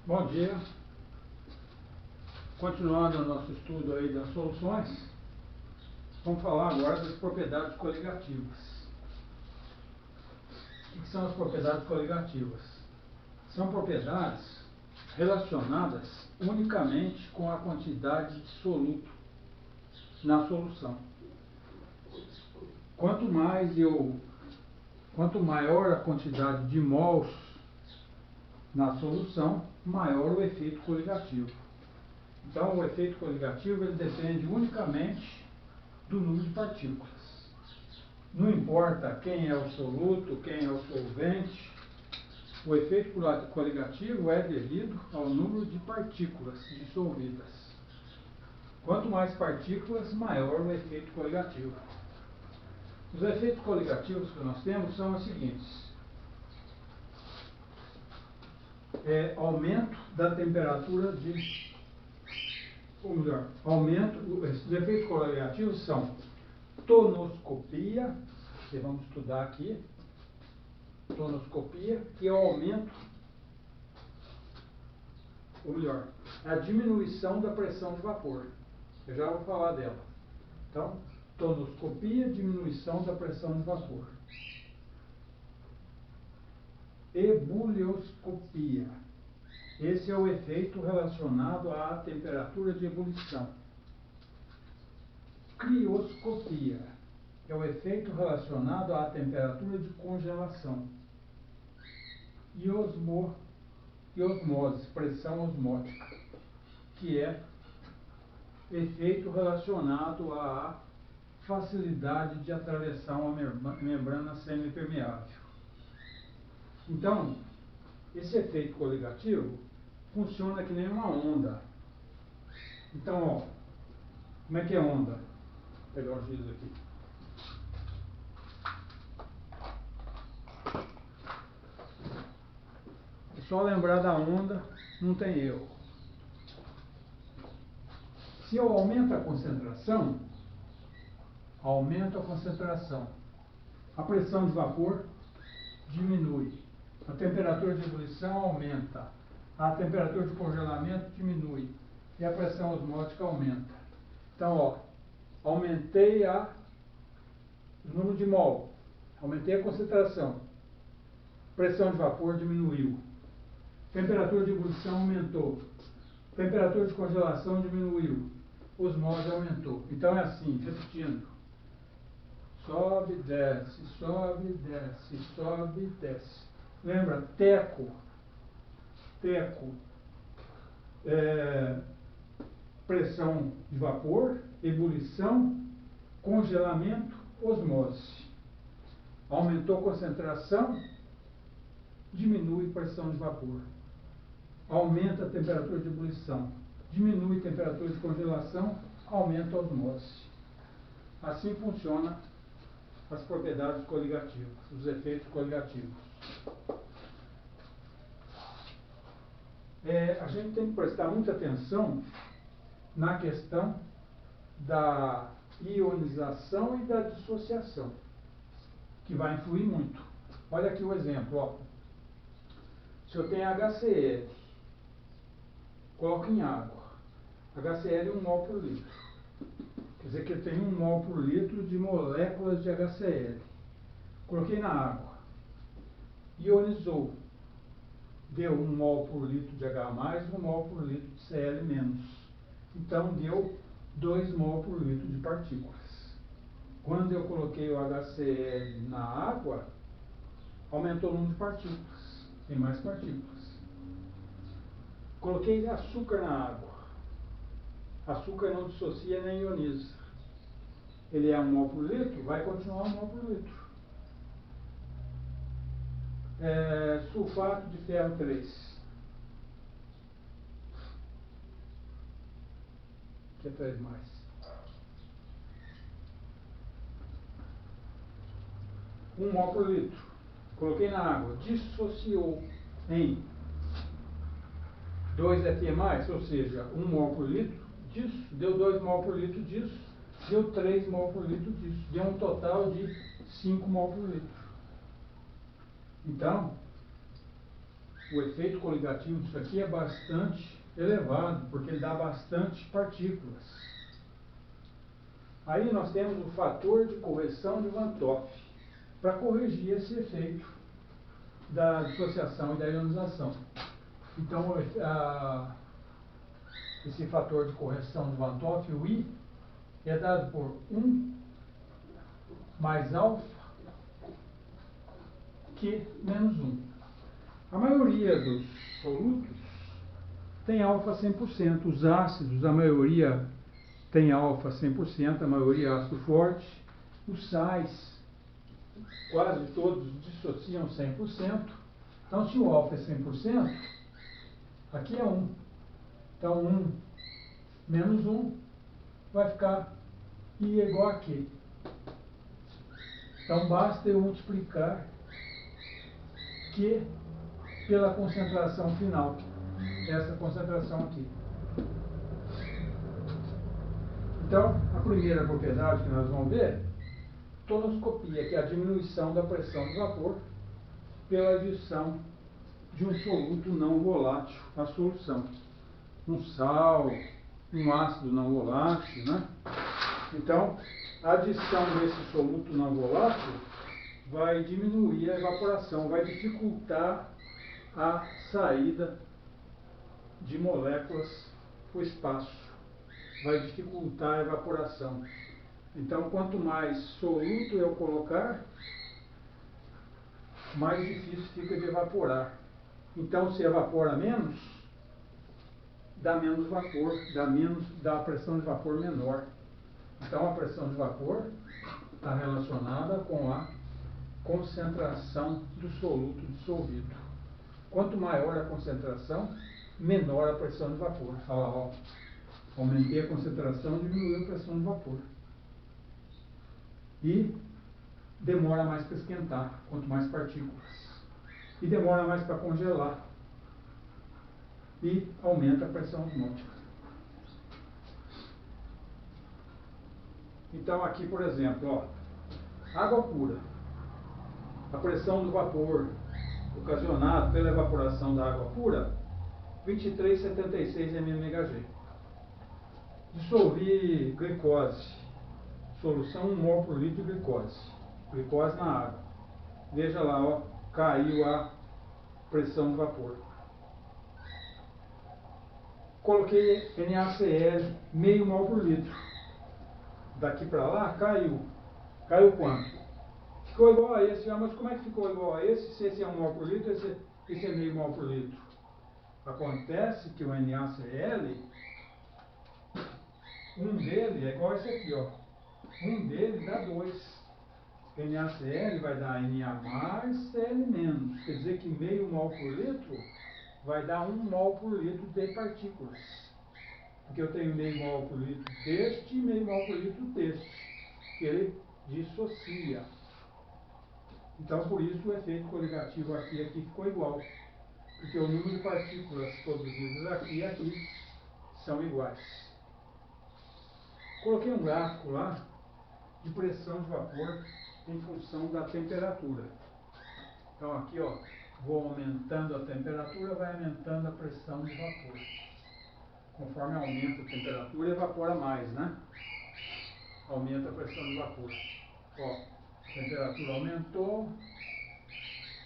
Bom dia. Continuando o nosso estudo aí das soluções, vamos falar agora das propriedades coligativas. O que são as propriedades coligativas? São propriedades relacionadas unicamente com a quantidade de soluto na solução. Quanto maior a quantidade de mols na solução, maior o efeito coligativo. Então, o efeito coligativo ele depende unicamente do número de partículas. Não importa quem é o soluto, quem é o solvente, o efeito coligativo é devido ao número de partículas dissolvidas. Quanto mais partículas, maior o efeito coligativo. Os efeitos coligativos que nós temos são os seguintes. Aumento da temperatura de... Ou melhor, os efeitos coligativos são tonoscopia, que vamos estudar aqui, tonoscopia, que é o aumento, ou melhor, a diminuição da pressão de vapor. Eu já vou falar dela. Então, tonoscopia, diminuição da pressão de vapor. Ebulioscopia. Esse é o efeito relacionado à temperatura de ebulição. Crioscopia é o efeito relacionado à temperatura de congelação. E osmose, pressão osmótica, que é efeito relacionado à facilidade de atravessar uma membrana semipermeável. Então, esse efeito coligativo funciona que nem uma onda. Então, ó, como é que é onda? Vou pegar o giz aqui. É só lembrar da onda, não tem erro. Se eu aumento a concentração, a pressão de vapor diminui, a temperatura de ebulição aumenta, a temperatura de congelamento diminui e a pressão osmótica aumenta. Então, ó, aumentei o número de mol, aumentei a concentração, pressão de vapor diminuiu, temperatura de ebulição aumentou, temperatura de congelação diminuiu, osmose aumentou. Então é assim, repetindo. Sobe, desce, sobe, desce, sobe, desce. Lembra? Teco. Pressão de vapor, ebulição, congelamento, osmose. Aumentou a concentração, diminui a pressão de vapor. Aumenta a temperatura de ebulição, diminui a temperatura de congelação, aumenta a osmose. Assim funcionam as propriedades coligativas, os efeitos coligativos. A gente tem que prestar muita atenção na questão da ionização e da dissociação, que vai influir muito. Olha aqui o exemplo. Ó. Se eu tenho HCl, coloco em água. HCl é 1 mol por litro. Quer dizer que eu tenho 1 mol por litro de moléculas de HCl. Coloquei na água. Ionizou. Deu 1 mol por litro de H+, 1 mol por litro de Cl-. Então, deu 2 mol por litro de partículas. Quando eu coloquei o HCl na água, aumentou o número de partículas. Tem mais partículas. Coloquei açúcar na água. Açúcar não dissocia nem ioniza. Ele é 1 mol por litro, vai continuar 1 mol por litro. Sulfato de ferro 3. Que é 3 mais. 1 mol por litro. Coloquei na água. Dissociou em 2Fe+, ou seja, 1 mol por litro disso. Deu 2 mol por litro disso. Deu 3 mol por litro disso. Deu um total de 5 mol por litro. Então, o efeito coligativo disso aqui é bastante elevado, porque ele dá bastante partículas. Aí nós temos o fator de correção de Van Toff, para corrigir esse efeito da dissociação e da ionização. Então, esse fator de correção de Van Toff, o I, é dado por 1 mais alfa Q menos 1. A maioria dos solutos tem alfa 100%. Os ácidos, a maioria tem alfa 100%, a maioria é ácido forte. Os sais, quase todos dissociam 100%. Então, se o alfa é 100%, aqui é 1. Então, 1 menos 1 vai ficar I igual a Q. Então, basta eu multiplicar Q pela concentração final. Essa concentração aqui. Então, a primeira propriedade que nós vamos ver, tonoscopia, que é a diminuição da pressão de vapor pela adição de um soluto não volátil à solução. Um sal, um ácido não volátil, né? Então, a adição desse soluto não volátil vai diminuir a evaporação, vai dificultar a saída de moléculas para o espaço, vai dificultar a evaporação. Então, quanto mais soluto eu colocar, mais difícil fica de evaporar. Então, se evapora menos, dá menos vapor, dá pressão de vapor menor. Então, a pressão de vapor está relacionada com a concentração do soluto dissolvido. Quanto maior a concentração, menor a pressão de vapor. Fala, ó, aumentei a concentração, diminuiu a pressão de vapor. E demora mais para esquentar, quanto mais partículas. E demora mais para congelar. E aumenta a pressão osmótica. Então, aqui, por exemplo, ó, água pura. A pressão do vapor ocasionado pela evaporação da água pura, 23,76 mmHg. Dissolvi glicose, solução 1 mol por litro de glicose. Glicose na água. Veja lá, ó, caiu a pressão de vapor. Coloquei NaCl, meio mol por litro. Daqui para lá, caiu. Caiu quanto? Ficou igual a esse. Mas como é que ficou igual a esse? Se esse é 1 mol por litro, esse é meio mol por litro. Acontece que o NaCl, um dele é igual a esse aqui, ó. Um dele dá 2. NaCl vai dar Na mais Cl menos. Quer dizer que meio mol por litro vai dar 1 mol por litro de partículas. Porque eu tenho meio mol por litro deste e meio mol por litro deste. Que ele dissocia. Então, por isso, o efeito coligativo aqui ficou igual. Porque o número de partículas produzidas aqui e aqui são iguais. Coloquei um gráfico lá de pressão de vapor em função da temperatura. Então, aqui, ó, vou aumentando a temperatura, vai aumentando a pressão de vapor. Conforme aumenta a temperatura, evapora mais, né? Aumenta a pressão de vapor. Ó, a temperatura aumentou,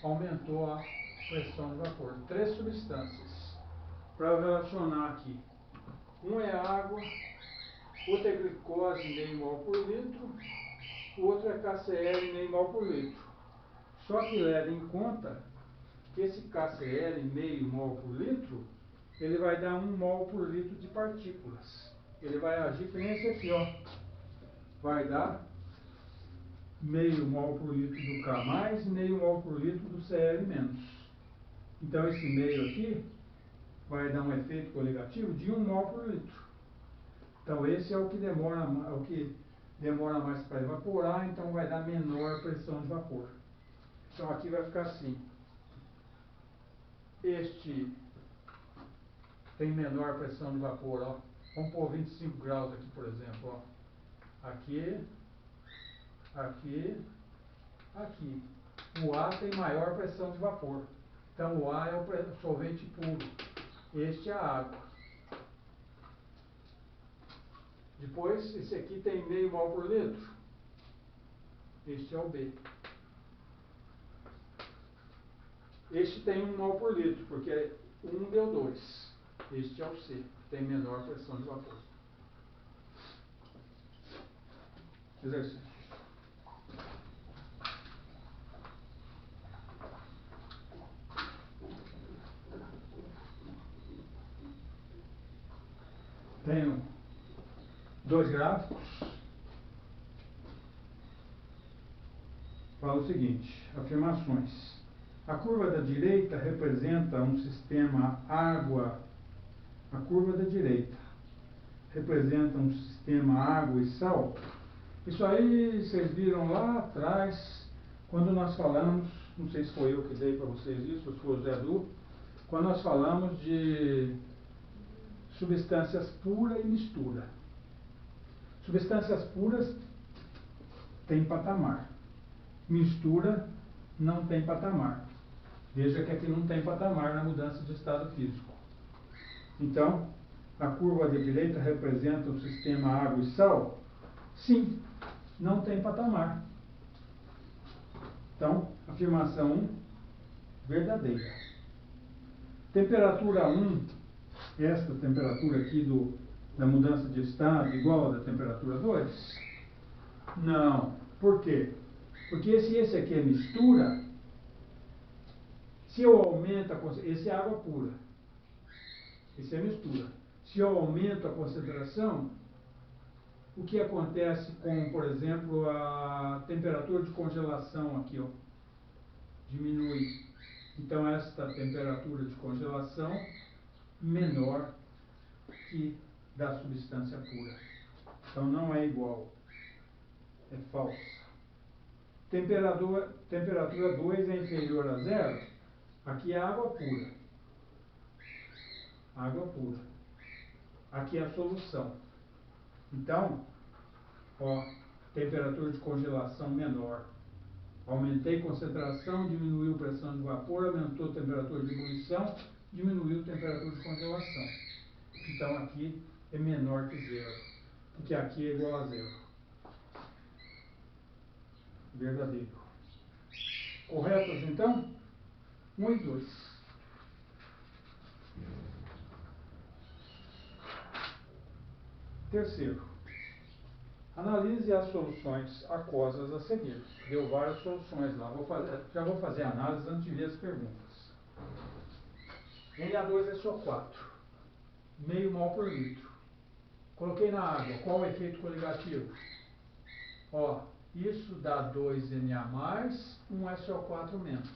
aumentou a pressão de vapor. 3 substâncias para relacionar aqui. Um é água, outro é glicose meio mol por litro, o outro é KCl meio mol por litro. Só que leve em conta que esse KCl meio mol por litro, ele vai dar 1 mol por litro de partículas. Ele vai agir que nem esse aqui, ó. Vai dar meio mol por litro do K mais e meio mol por litro do Cl menos. Então esse meio aqui vai dar um efeito coligativo de 1 mol por litro. Então esse é o que demora mais para evaporar, então vai dar menor pressão de vapor. Então aqui vai ficar assim. Este tem menor pressão de vapor, ó. Vamos pôr 25 graus aqui, por exemplo, ó. Aqui, aqui, aqui. O A tem maior pressão de vapor. Então o A é o solvente puro. Este é a água. Depois, esse aqui tem meio mol por litro. Este é o B. Este tem 1 mol por litro, porque 1 deu 2. Este é o C, que tem menor pressão de vapor. Exercício. Tenho 2 gráficos. Fala o seguinte, afirmações. A curva da direita representa um sistema água. A curva da direita representa um sistema água e sal. Isso aí vocês viram lá atrás, quando nós falamos, não sei se foi eu que dei para vocês isso, ou se foi o Zé Du, quando nós falamos de substâncias pura e mistura. Substâncias puras tem patamar. Mistura não tem patamar. Veja que aqui não tem patamar na mudança de estado físico. Então, a curva da direita representa o sistema água e sal? Sim, não tem patamar. Então, afirmação 1, verdadeira. Temperatura 1, esta temperatura aqui da mudança de estado igual à da temperatura 2? Não. Por quê? Porque se esse aqui é mistura, se eu aumento a concentração, esse é água pura, esse é mistura. Se eu aumento a concentração, o que acontece com, por exemplo, a temperatura de congelação aqui, ó, diminui. Então esta temperatura de congelação menor que da substância pura. Então não é igual, é falsa. Temperatura 2 é inferior a 0, aqui é água pura. Água pura. Aqui é a solução. Então, ó, temperatura de congelação menor. Aumentei concentração, diminuiu pressão de vapor, aumentou temperatura de ebulição, diminuiu temperatura de congelação. Então aqui é menor que 0, porque aqui é igual a 0. Verdadeiro. Corretas então? 1 e 2. Terceiro. Analise as soluções aquosas a seguir. Deu várias soluções lá. Já vou fazer a análise antes de ver as perguntas. Na2SO4, meio mol por litro. Coloquei na água. Qual o efeito coligativo? Ó, isso dá 2Na+, 1SO4 menos.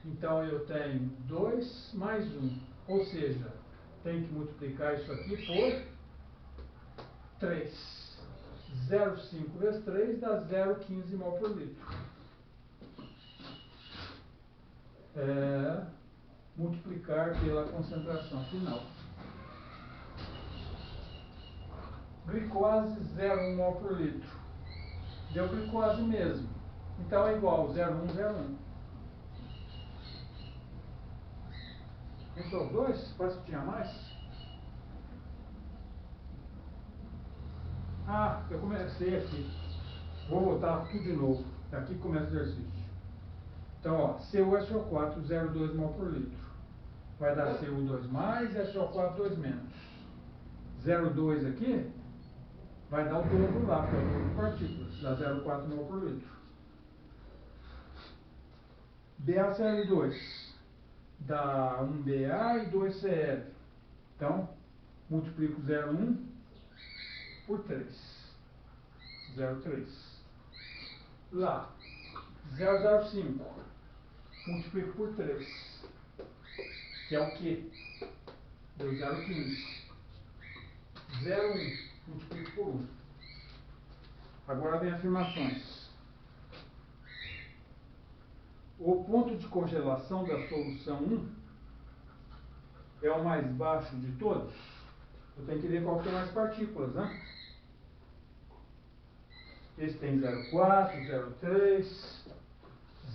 Então eu tenho 2 mais 1. Ou seja, tenho que multiplicar isso aqui por 3. 0,5 vezes 3 dá 0,15 mol por litro. Multiplicar pela concentração final. Glicose 0,1 mol por litro. Deu glicose mesmo. Então é igual 0,1, 0,1. Pensou os dois? Parece que tinha mais. Ah, eu comecei aqui. Vou voltar tudo de novo. Aqui começa o exercício. Então, ó, CuSO4, 0,2 mol por litro. Vai dar CO2 mais, SO4, 2 menos. 0,2 aqui vai dar o dobro lá, porque é o dobro de partículas. Dá 0,4 mol por litro. BaCl2 dá 1Ba e 2Cl. Então, multiplico 0,1 por 3. 0,3. Lá, 0,05. Multiplico por 3. Que é o quê? Deu 0,15. 0,1. Multiplico por 1. Agora vem afirmações. O ponto de congelação da solução 1 é o mais baixo de todos. Eu tenho que ver qual que tem mais partículas, né? Esse tem 0,4, 0,3,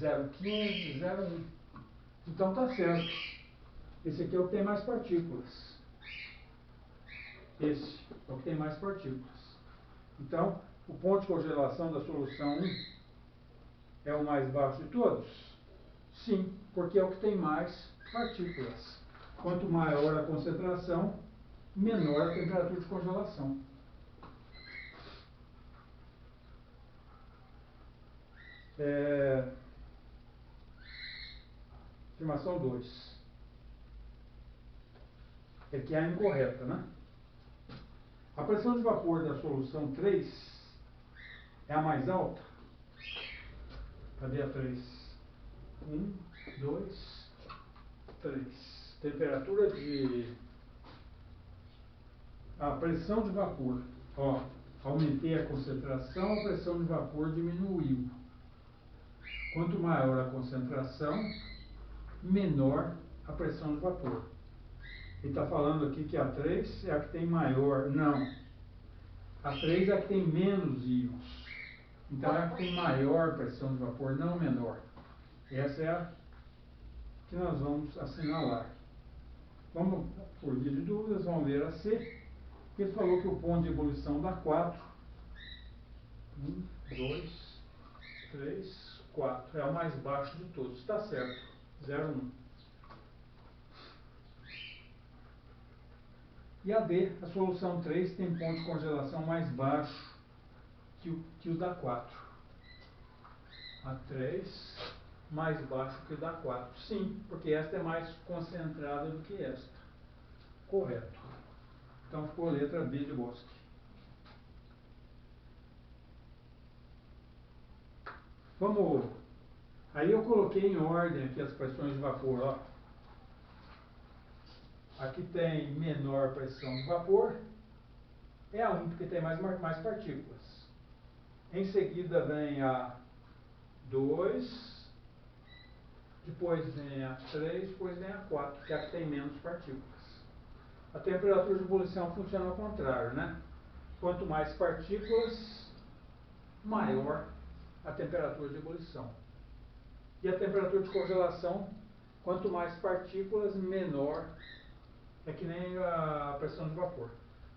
0,15, 0,1. Então tá certo. Esse aqui é o que tem mais partículas. Esse é o que tem mais partículas. Então, o ponto de congelação da solução 1 é o mais baixo de todos? Sim, porque é o que tem mais partículas. Quanto maior a concentração, menor a temperatura de congelação. Afirmação 2. É que é a incorreta, né? A pressão de vapor da solução 3 é a mais alta? Cadê a 3? 1, 2, 3. Temperatura de... A pressão de vapor. Ó, aumentei a concentração, a pressão de vapor diminuiu. Quanto maior a concentração, menor a pressão de vapor. Ele está falando aqui que a 3 é a que tem maior. Não. A 3 é a que tem menos íons. Então é a que tem maior pressão de vapor, não menor. Essa é a que nós vamos assinalar. Vamos, por via de dúvidas, vamos ver a C. Ele falou que o ponto de ebulição dá 4. 1, 2, 3, 4. É o mais baixo de todos. Está certo. 0, 1. E a D, a solução 3, tem ponto de congelação mais baixo que o da 4. A 3 mais baixo que o da 4. Sim, porque esta é mais concentrada do que esta. Correto. Então ficou a letra B de Bosque. Vamos. Aí eu coloquei em ordem aqui as pressões de vapor. Ó. Aqui tem menor pressão de vapor. É a 1 porque tem mais partículas. Em seguida vem a 2. Depois vem a 3. Depois vem a 4, que é a que tem menos partículas. A temperatura de ebulição funciona ao contrário, né? Quanto mais partículas, maior a temperatura de ebulição. E a temperatura de congelação, quanto mais partículas, menor, é que nem a pressão de vapor.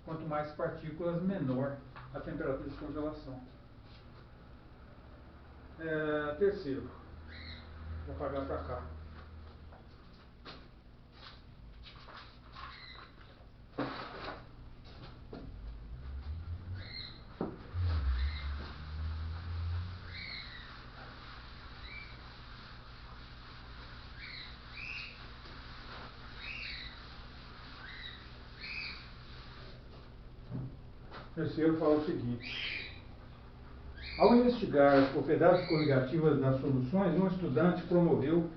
Quanto mais partículas, menor a temperatura de congelação. Terceiro, vou apagar para cá. Terceiro fala o seguinte: ao investigar as propriedades coligativas das soluções, um estudante promoveu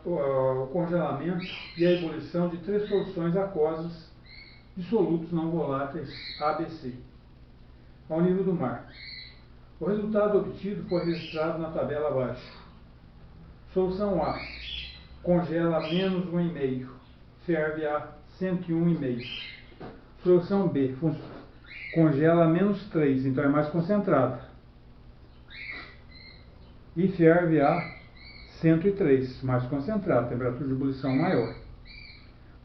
o congelamento e a ebulição de 3 soluções aquosas de solutos não voláteis ABC, ao nível do mar. O resultado obtido foi registrado na tabela abaixo. Solução A: congela a menos 1,5, ferve a 101,5. Solução B: congela a menos 3, então é mais concentrada, e ferve a 103, mais concentrada, temperatura de ebulição maior.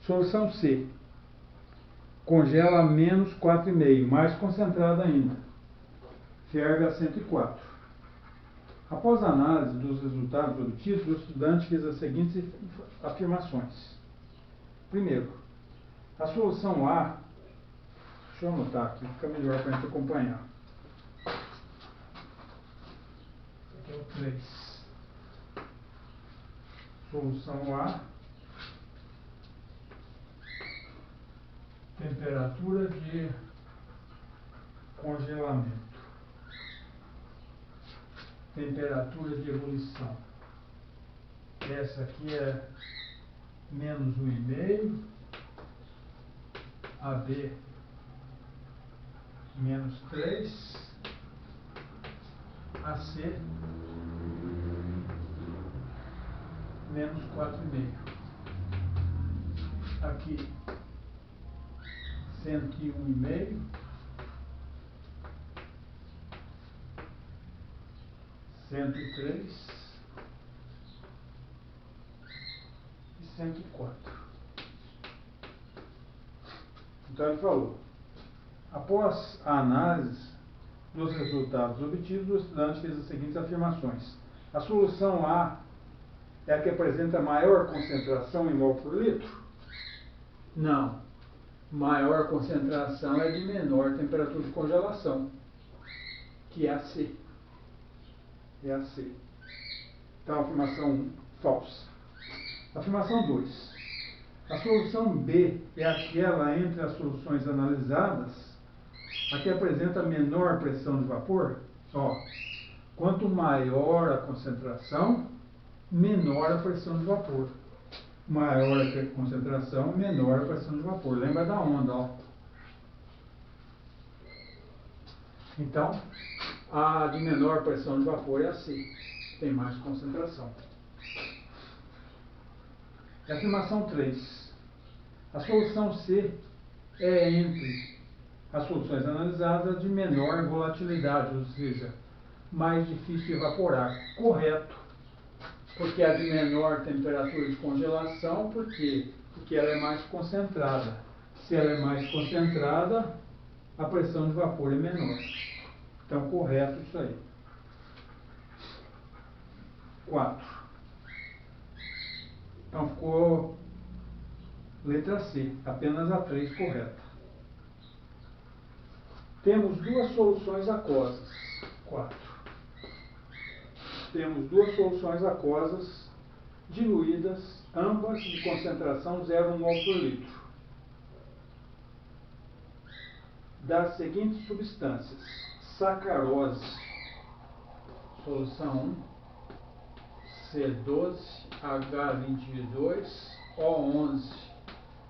Solução C: congela a menos 4,5, mais concentrada ainda, ferve a 104. Após a análise dos resultados obtidos, o estudante fez as seguintes afirmações. Primeiro, a solução A, deixa eu anotar aqui, fica melhor para a gente acompanhar. Aqui é o 3. Solução A, temperatura de congelamento, temperatura de ebulição. Essa aqui é menos 1,5, a B menos 3, a C menos 4,5. Aqui 101,5, 103 104. Então ele falou: após a análise dos resultados obtidos, o estudante fez as seguintes afirmações. A solução A é a que apresenta maior concentração em mol por litro? Não. Maior concentração é de menor temperatura de congelação, que é a C. É a C. Então, afirmação 1, falsa. Afirmação 2. A solução B é aquela entre as soluções analisadas, a que apresenta menor pressão de vapor? Ó, quanto maior a concentração, menor a pressão de vapor. Maior a concentração, menor a pressão de vapor. Lembra da onda, ó. Então, a de menor pressão de vapor é a C. Tem mais concentração. Afirmação 3. A solução C é entre as soluções analisadas de menor volatilidade, ou seja, mais difícil de evaporar. Correto. Porque a de menor temperatura de congelação, por quê? Porque ela é mais concentrada. Se ela é mais concentrada, a pressão de vapor é menor. Então, correto isso aí. 4. Então, ficou letra C, apenas a 3 correta. Temos duas soluções aquosas. 4. Temos duas soluções aquosas diluídas, ambas de concentração 0,1 mol por litro, das seguintes substâncias: sacarose, solução 1, C12H22O11,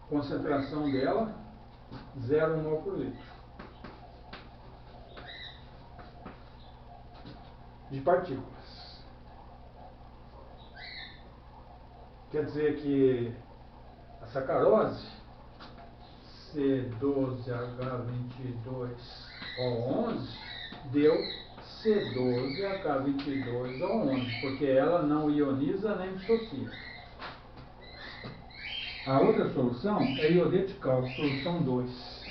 concentração dela 0,1 mol por litro de partículas. Quer dizer que a sacarose, C12H22O11, deu C12H22O11, porque ela não ioniza nem dissocia. A outra solução é iodeto de cálcio, solução 2,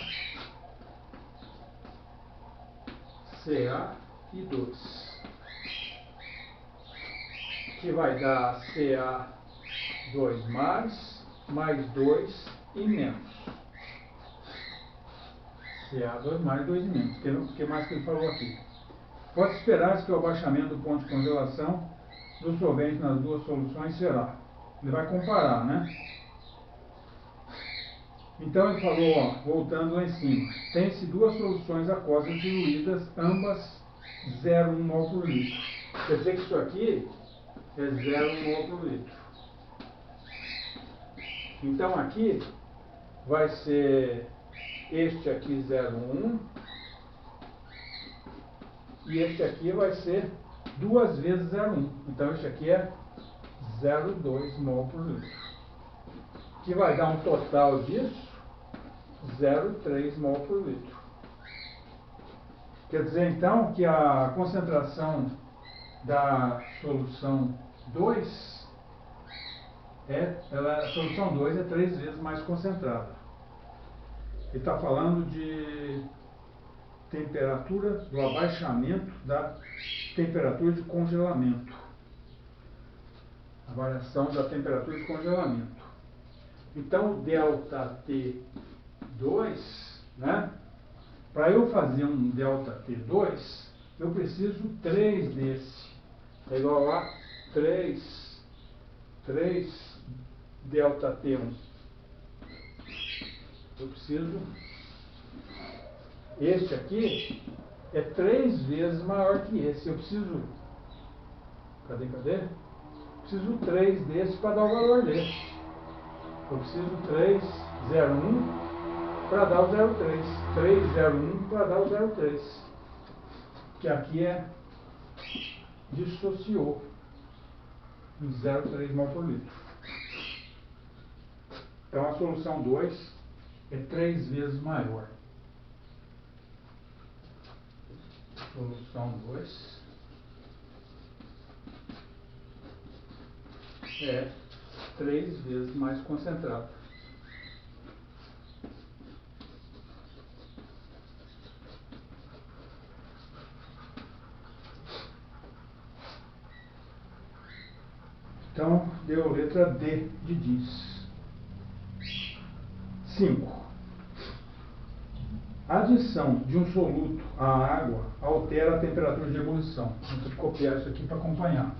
Ca e 2, que vai dar Ca2 mais 2 e menos. Ca2 mais 2 e menos. O que mais que ele falou aqui? Pode esperar-se que o abaixamento do ponto de congelação do solvente nas duas soluções será. Ele vai comparar, né? Então ele falou, ó, voltando lá em cima, tem-se duas soluções aquosas diluídas, ambas 0,1 mol por litro. Quer dizer que isso aqui é 0,1 mol por litro. Então aqui vai ser este aqui 0,1 e este aqui vai ser 2 vezes 0,1. Então este aqui é 0,2 mol por litro, que vai dar um total disso 0,3 mol por litro. Quer dizer então que a concentração da solução 2 a solução 2 é 3 vezes mais concentrada. Ele está falando de temperatura, do abaixamento da temperatura de congelamento. A variação da temperatura de congelamento. Então, o ΔT2, né? Para eu fazer um ΔT2, eu preciso 3 desse. É igual a 3 ΔT1. Eu preciso... Este aqui é 3 vezes maior que esse. Eu preciso... Cadê? Preciso 3 desses para dar o valor desse. Eu preciso 3,01 para dar o 0,3. 3,01 para dar o 0,3. Que aqui dissociou em 0,3 mol por litro. Então a solução 2 é 3 vezes maior. Solução 2 é 3 vezes mais concentrado. Então, deu letra D de DIS. 5. A adição de um soluto à água altera a temperatura de ebulição. Vou copiar isso aqui para acompanhar.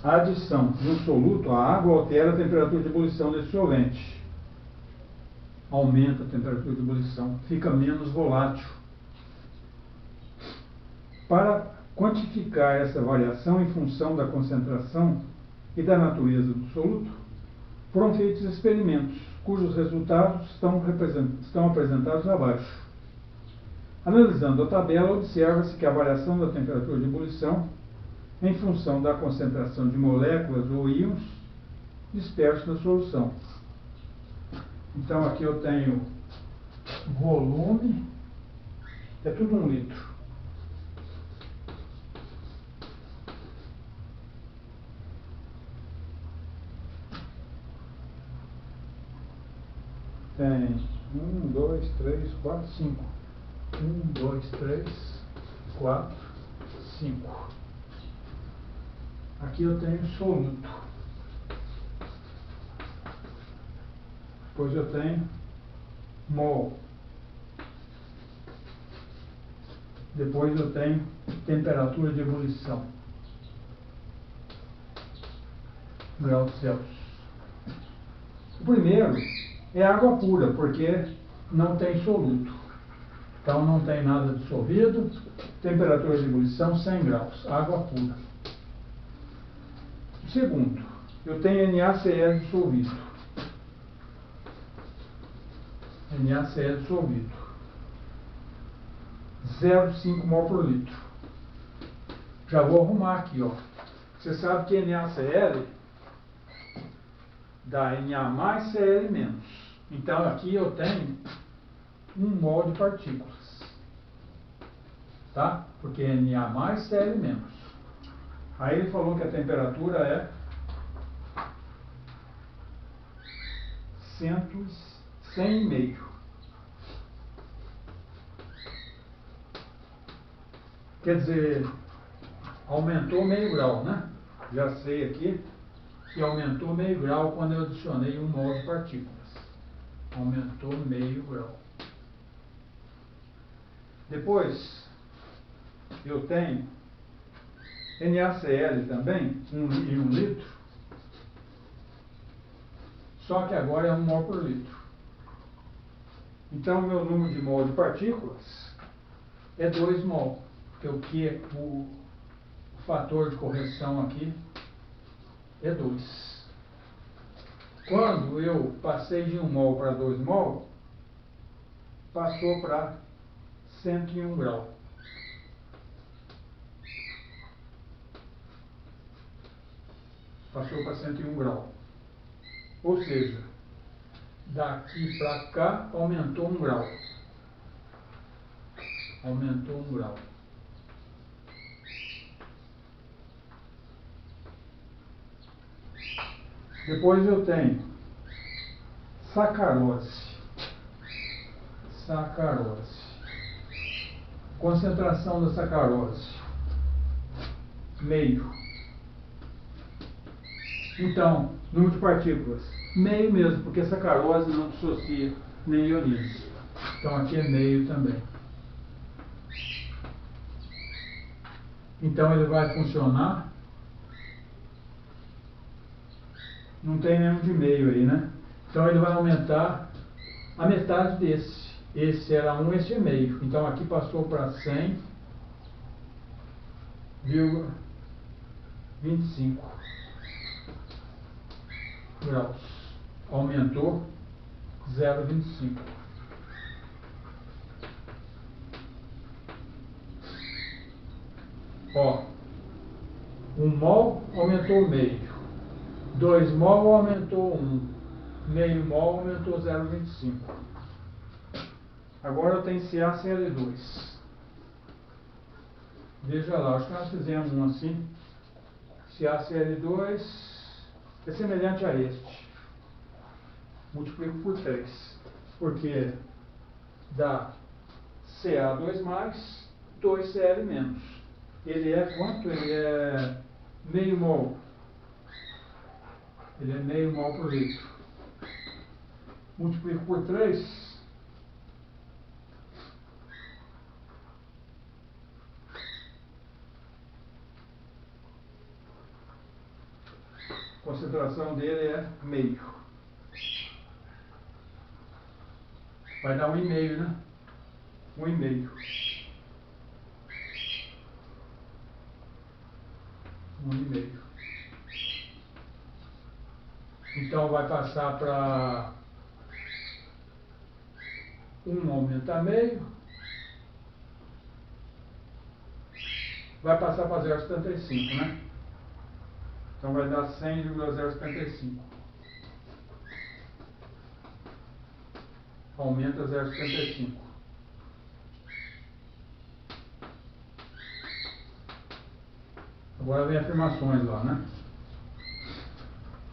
A adição de um soluto à água altera a temperatura de ebulição desse solvente. Aumenta a temperatura de ebulição, fica menos volátil. Para quantificar essa variação em função da concentração e da natureza do soluto, foram feitos experimentos, cujos resultados estão apresentados abaixo. Analisando a tabela, observa-se que a variação da temperatura de ebulição em função da concentração de moléculas ou íons dispersos na solução. Então aqui eu tenho volume, é tudo 1 litro. Tem 1, 2, 3, 4, 5. 1, 2, 3, 4, 5. Aqui eu tenho soluto. Depois eu tenho mol. Depois eu tenho temperatura de ebulição. Graus Celsius. O primeiro é água pura, porque não tem soluto. Então não tem nada dissolvido. Temperatura de ebulição 100 graus. Água pura. O segundo, eu tenho NaCl dissolvido. NaCl dissolvido. 0,5 mol por litro. Já vou arrumar aqui, ó. Você sabe que NaCl dá Na mais Cl menos. Então aqui eu tenho 1 mol de partículas. Tá? Porque Na mais Cl menos. Aí ele falou que a temperatura é 100,5. Quer dizer, aumentou meio grau, né? Já sei aqui que aumentou meio grau quando eu adicionei 1 mol de partículas. Aumentou meio grau. Depois, eu tenho NaCl também, em 1 litro, só que agora é 1 mol por litro. Então, meu número de mol de partículas é 2 mol, porque o fator de correção aqui é 2. Quando eu passei de 1 mol para 2 mol, passou para 101 graus. Passou para 101 graus. Ou seja, daqui para cá aumentou 1 grau. Aumentou 1 grau. Depois eu tenho sacarose. Sacarose. Concentração da sacarose. Meio. Então, número de partículas. Meio mesmo, porque sacarose não dissocia nem ioniza. Então aqui é meio também. Então ele vai funcionar. Não tem nenhum de meio aí, né? Então ele vai aumentar a metade desse. Esse era 1, esse é meio. Então aqui passou para 100,25 graus. Aumentou 0,25. Ó, 1 mol aumentou meio. 2 mol aumentou 1. Meio mol aumentou 0,25. Agora eu tenho CaCl2. Veja lá, acho que nós fizemos um assim. CaCl2 é semelhante a este. Multiplico por 3. Porque dá Ca2+, 2Cl-. Ele é quanto? Ele é meio mol. Ele é meio mol por litro. Multiplico por 3. A concentração dele é meio. Vai dar 1,5, né? 1,5. 1,5. Então vai passar para 1 aumenta meio. Vai passar para 0,75, né? Então vai dar 100,075. Aumenta 0,75. Agora vem afirmações lá, né?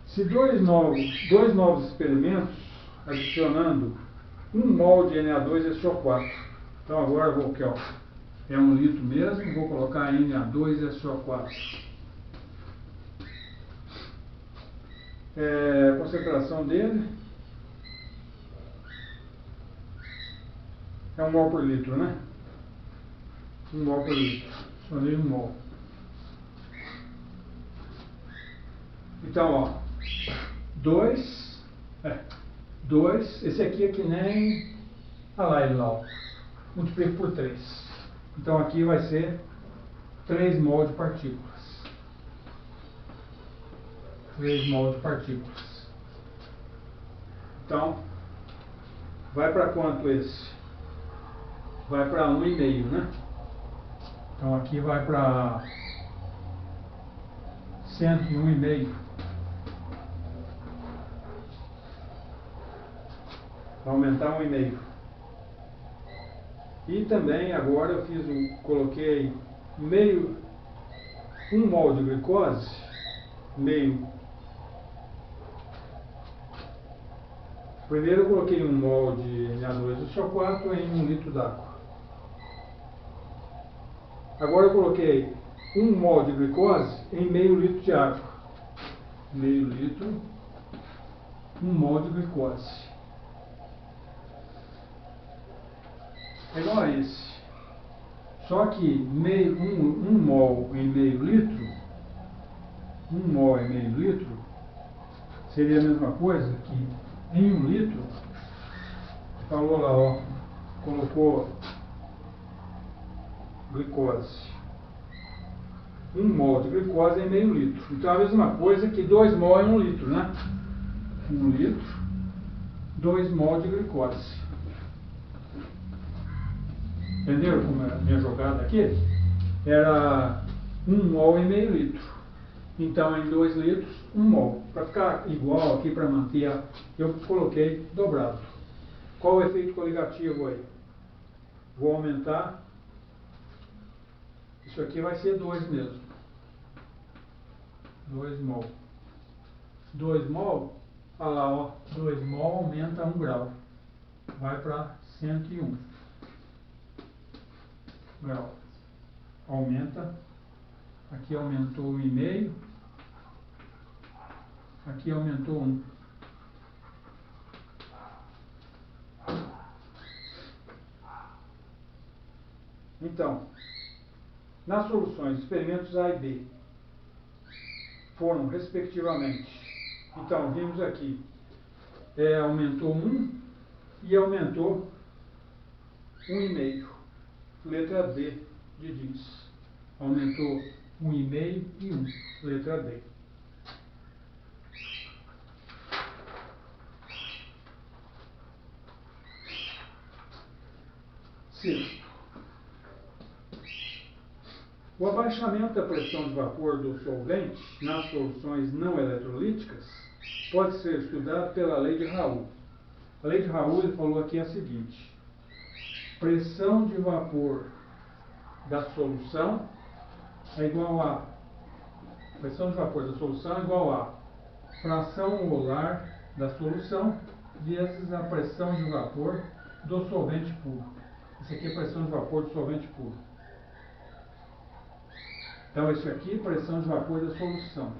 Se dois novos experimentos, adicionando 1 mol de Na2SO4. Então agora eu vou aqui, ó, é 1 litro mesmo, vou colocar Na2SO4. A concentração dele é 1 mol por litro, né? 1 mol por litro. Adicionei 1 mol. Então, ó, 2, esse aqui é que nem, olha lá ele lá, ó, multiplico por 3. Então aqui vai ser 3 mol de partículas. 3 mol de partículas. Então, vai para quanto esse? Vai para 1,5, né? Então aqui vai para 101,5. Vai aumentar 1,5. E também agora eu coloquei 1 mol de glicose, meio. Primeiro eu coloquei 1 mol de Na2SO4 em 1 litro d'água. Agora eu coloquei 1 mol de glicose em meio litro de água. Meio litro, 1 mol de glicose. É igual a esse. Só que 1 mol em meio litro, 1 mol em meio litro, seria a mesma coisa que em 1 litro, falou lá, ó, colocou glicose. 1 mol de glicose em meio litro. Então é a mesma coisa que 2 mol em 1 litro, né? 1 litro, 2 mol de glicose. Entenderam como é a minha jogada aqui? Era 1 mol em meio litro. Então em 2 litros, 1 mol. Para ficar igual aqui, para manter, eu coloquei dobrado. Qual o efeito coligativo aí? Vou aumentar. Isso aqui vai ser 2 mesmo. 2 mol. 2 mol, olha lá, ó, 2 mol aumenta 1 grau. Vai para 101 grau. Aumenta. Aqui aumentou 1,5. Aqui aumentou 1. Então, nas soluções, experimentos A e B foram, respectivamente, então, vimos aqui, aumentou 1 e aumentou 1,5. Letra D de jeans. Aumentou 1,5 e 1. Letra D. Sexto. O abaixamento da pressão de vapor do solvente nas soluções não eletrolíticas pode ser estudado pela lei de Raoult. A lei de Raoult, ele falou aqui a seguinte: pressão de vapor da solução é igual a pressão de vapor da solução é igual a fração molar da solução vezes a pressão de vapor do solvente puro. Isso aqui é a pressão de vapor do solvente puro. Então, isso aqui é pressão de vapor da solução.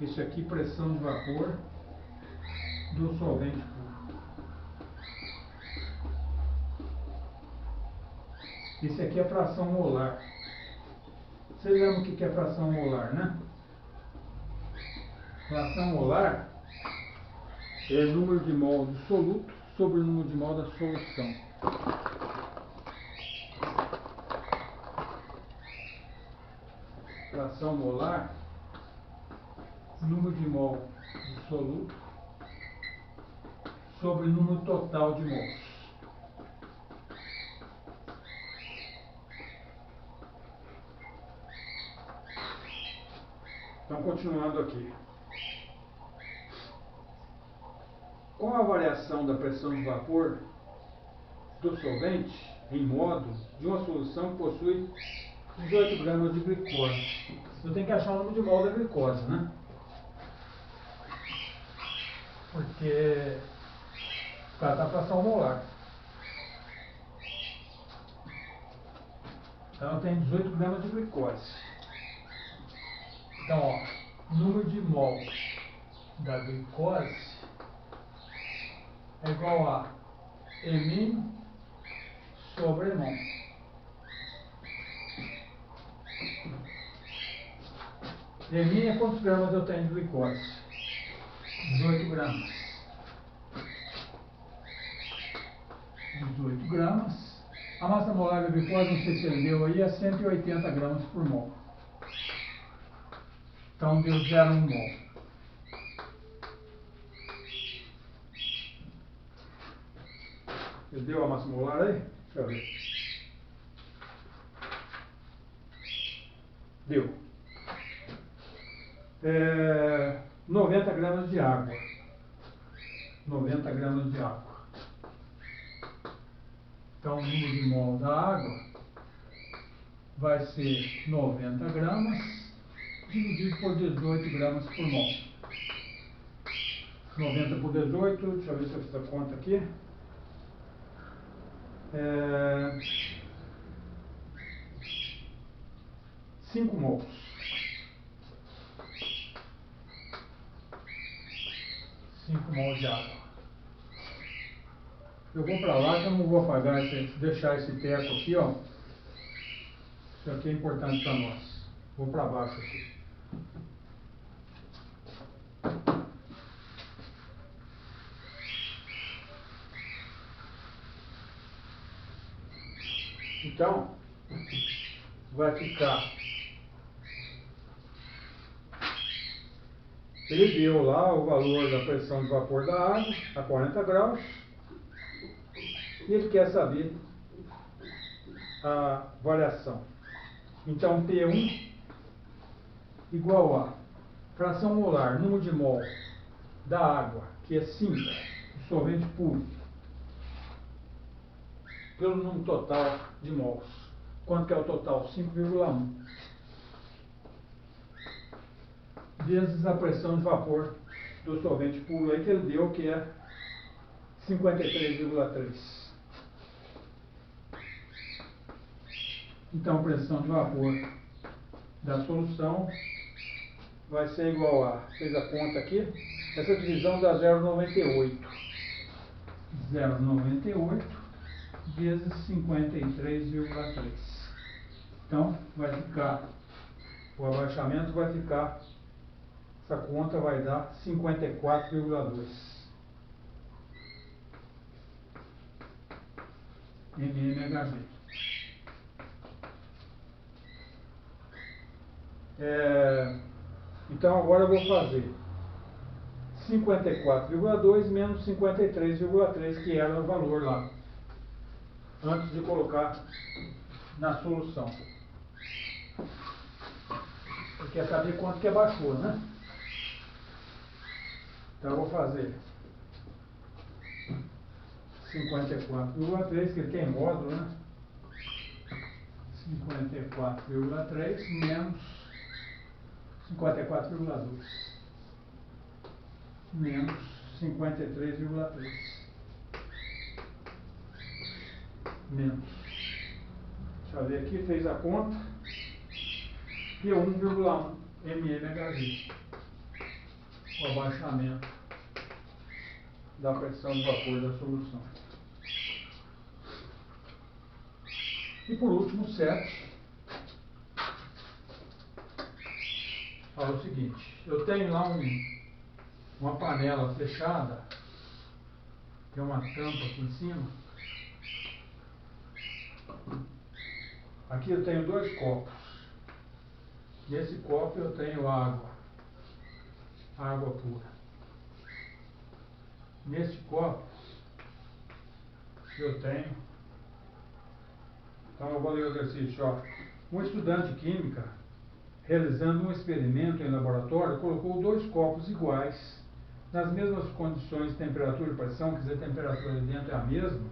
Isso aqui é pressão de vapor do solvente puro. Isso aqui é fração molar. Vocês lembram o que é fração molar, né? Fração molar é o número de mol do soluto sobre o número de mol da solução. Fração molar, número de mol do soluto sobre o número total de mols. Então, continuando aqui. Com a variação da pressão de vapor do solvente em modo de uma solução que possui 18 gramas de glicose. Eu tenho que achar o número de mol da glicose, né? Porque está a fração molar. Então eu tenho 18 gramas de glicose. Então, ó, número de mol da glicose é igual a M sobre mol. M é quantos gramas eu tenho de glicose? 18 gramas. 18 gramas. A massa molar da glicose, não sei se ele deu aí, é 180 gramas por mol. Então deu 0,1 mol. Ele deu a massa molar aí? Deixa eu ver. Deu. 90 gramas de água. 90 gramas de água. Então o número de mol da água vai ser 90 gramas dividido por 18 gramas por mol. 90 por 18, deixa eu ver se eu fiz a conta aqui. 5 mols. 5 mols de água. Eu vou para lá que eu não vou apagar, deixar esse teco aqui, ó. Isso aqui é importante para nós. Vou para baixo aqui. Então, vai ficar. Ele deu lá o valor da pressão de vapor da água a 40 graus. E ele quer saber a variação. Então, P1 igual a fração molar, número de mol da água, que é 5, o solvente puro, pelo número total de mols. Quanto que é o total? 5,1. Vezes a pressão de vapor do solvente puro aí que ele deu, que é 53,3. Então, a pressão de vapor da solução vai ser igual a, fez a conta aqui, essa divisão dá 0,98. 0,98 vezes 53,3. Então, vai ficar, o abaixamento vai ficar, essa conta vai dar 54,2 mmHg. Então agora eu vou fazer 54,2 menos 53,3, que era o valor lá. antes de colocar na solução. Você quer saber quanto que abaixou, né? Então eu vou fazer 54,3, que ele tem módulo, né? 54,3 menos 54,2 menos 53,3 menos. Deixa eu ver aqui, fez a conta. Deu 1,1 mmHg. O abaixamento da pressão de vapor da solução. E por último, 7. Fala o seguinte, eu tenho lá uma panela fechada, tem uma tampa aqui em cima. Aqui eu tenho 2 copos. Nesse copo eu tenho água pura. Neste copo eu tenho, então eu vou ler o exercício, ó. Um estudante de química, realizando um experimento em laboratório, colocou 2 copos iguais, nas mesmas condições de temperatura e pressão, quer dizer, a temperatura ali dentro é a mesma,